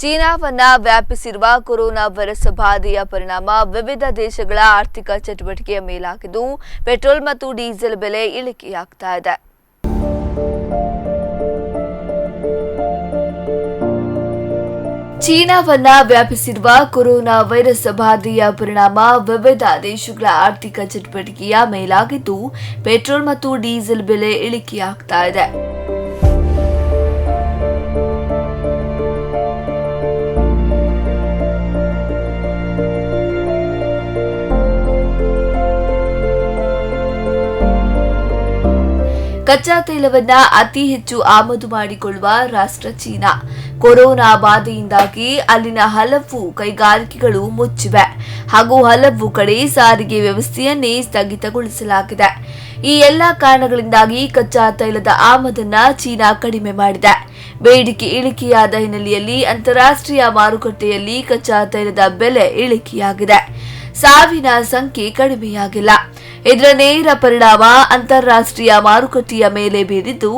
ಚೀನಾವನ್ನ ವ್ಯಾಪಿಸಿರುವ corona virus ಬಾಧೆಯ ಪರಿಣಾಮ ವಿವಿಧ ದೇಶಗಳ ಆರ್ಥಿಕ ಚಟುವಟಿಕೆಯ ಮೇಲಾಗಿದ್ದು ಪೆಟ್ರೋಲ್ ಮತ್ತು ಡೀಸೆಲ್ ಬೆಲೆ ಇಳಿಕೆಯಾಗ್ತಾ ಇದೆ. ಚೀನಾವನ್ನ ವ್ಯಾಪಿಸಿರುವ ಕೊರೋನಾ ವೈರಸ್ ಬಾಧೆಯ ಪರಿಣಾಮ ವಿವಿಧ ದೇಶಗಳ ಆರ್ಥಿಕ ಚಟುವಟಿಕೆಯ ಮೇಲಾಗಿದ್ದು ಪೆಟ್ರೋಲ್ ಮತ್ತು ಡೀಸೆಲ್ ಬೆಲೆ ಇಳಿಕೆಯಾಗ್ತಾ ಇದೆ. ಕಚ್ಚಾ ತೈಲವನ್ನ ಅತಿ ಹೆಚ್ಚು ಆಮದು ಮಾಡಿಕೊಳ್ಳುವ ರಾಷ್ಟ್ರ ಚೀನಾ. ಕೊರೋನಾ ಬಾಧೆಯಿಂದಾಗಿ ಅಲ್ಲಿನ ಹಲವು ಕೈಗಾರಿಕೆಗಳು ಮುಚ್ಚಿವೆ ಹಾಗೂ ಹಲವು ಕಡೆ ಸಾರಿಗೆ ವ್ಯವಸ್ಥೆಯನ್ನೇ ಸ್ಥಗಿತಗೊಳಿಸಲಾಗಿದೆ. ಈ ಎಲ್ಲ ಕಾರಣಗಳಿಂದಾಗಿ ಕಚ್ಚಾ ತೈಲದ ಆಮದನ್ನ ಚೀನಾ ಕಡಿಮೆ ಮಾಡಿದೆ. ಬೇಡಿಕೆ ಇಳಿಕೆಯಾದ ಹಿನ್ನೆಲೆಯಲ್ಲಿ ಅಂತಾರಾಷ್ಟ್ರೀಯ ಮಾರುಕಟ್ಟೆಯಲ್ಲಿ ಕಚ್ಚಾ ತೈಲದ ಬೆಲೆ ಇಳಿಕೆಯಾಗಿದೆ. ಸಾವಿನ ಸಂಖ್ಯೆ ಕಡಿಮೆಯಾಗಿಲ್ಲ. ಇದರ ನೇರ ಪರಿಣಾಮ ಅಂತಾರಾಷ್ಟ್ರೀಯ ಮಾರುಕಟ್ಟೆಯ ಮೇಲೆ ಬೀರಿದ್ದು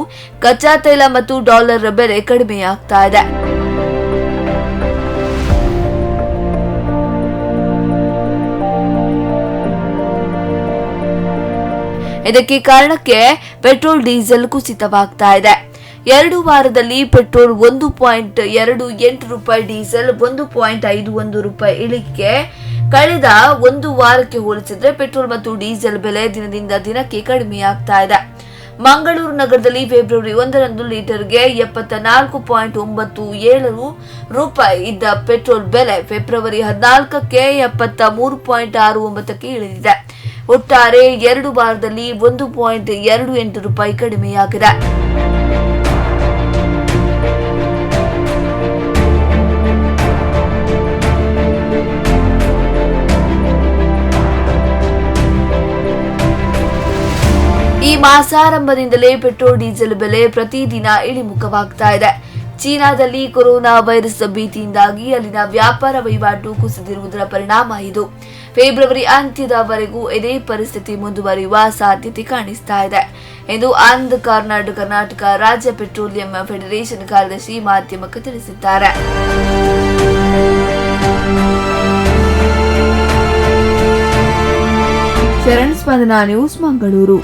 ಕಚ್ಚಾ ತೈಲ ಮತ್ತು ಡಾಲರ್ ಬೆಲೆ ಕಡಿಮೆಯಾಗ್ತಾ ಇದೆ. ಇದಕ್ಕೆ ಕಾರಣಕ್ಕೆ ಪೆಟ್ರೋಲ್ ಡೀಸೆಲ್ ಕುಸಿತವಾಗ್ತಾ ಇದೆ. 2 ವಾರದಲ್ಲಿ ಪೆಟ್ರೋಲ್ 1.28 ರೂಪಾಯಿ, ಡೀಸೆಲ್ 1.51 ರೂಪಾಯಿ ಇಳಿಕೆ. ಕಳೆದ 1 ವಾರಕ್ಕೆ ಹೋಲಿಸಿದ್ರೆ ಪೆಟ್ರೋಲ್ ಮತ್ತು ಡೀಸೆಲ್ ಬೆಲೆ ದಿನದಿಂದ ದಿನಕ್ಕೆ ಕಡಿಮೆಯಾಗ್ತಾ ಇದೆ. ಮಂಗಳೂರು ನಗರದಲ್ಲಿ ಫೆಬ್ರವರಿ 1ರಂದು ಲೀಟರ್ಗೆ 74.97 ರೂಪಾಯಿ ಇದ್ದ ಪೆಟ್ರೋಲ್ ಬೆಲೆ ಫೆಬ್ರವರಿ 14ಕ್ಕೆ 73.69ಕ್ಕೆ ಇಳಿದಿದೆ. ಒಟ್ಟಾರೆ 2 ವಾರದಲ್ಲಿ 1.28 ರೂಪಾಯಿ ಕಡಿಮೆಯಾಗಿದೆ. ಈ ಮಾಸಾರಂಭದಿಂದಲೇ ಪೆಟ್ರೋಲ್ ಡೀಸೆಲ್ ಬೆಲೆ ಪ್ರತಿದಿನ ಇಳಿಮುಖವಾಗ್ತಾ ಇದೆ. ಚೀನಾದಲ್ಲಿ ಕೊರೋನಾ ವೈರಸ್ ಭೀತಿಯಿಂದಾಗಿ ಅಲ್ಲಿನ ವ್ಯಾಪಾರ ವಹಿವಾಟು ಕುಸಿದಿರುವುದರ ಪರಿಣಾಮ ಇದು. ಫೆಬ್ರವರಿ ಅಂತ್ಯದವರೆಗೂ ಇದೇ ಪರಿಸ್ಥಿತಿ ಮುಂದುವರಿಯುವ ಸಾಧ್ಯತೆ ಕಾಣಿಸ್ತಾ ಇದೆ ಎಂದು ಆನಂದ್ ಕರ್ನಾಟಕ ರಾಜ್ಯ ಪೆಟ್ರೋಲಿಯಂ ಫೆಡರೇಷನ್ ಕಾರ್ಯದರ್ಶಿ ಮಾಧ್ಯಮಕ್ಕೆ ತಿಳಿಸಿದ್ದಾರೆ. ಶರಣ್ ಸ್ಪಂದನ ನ್ಯೂಸ್, ಮಂಗಳೂರು.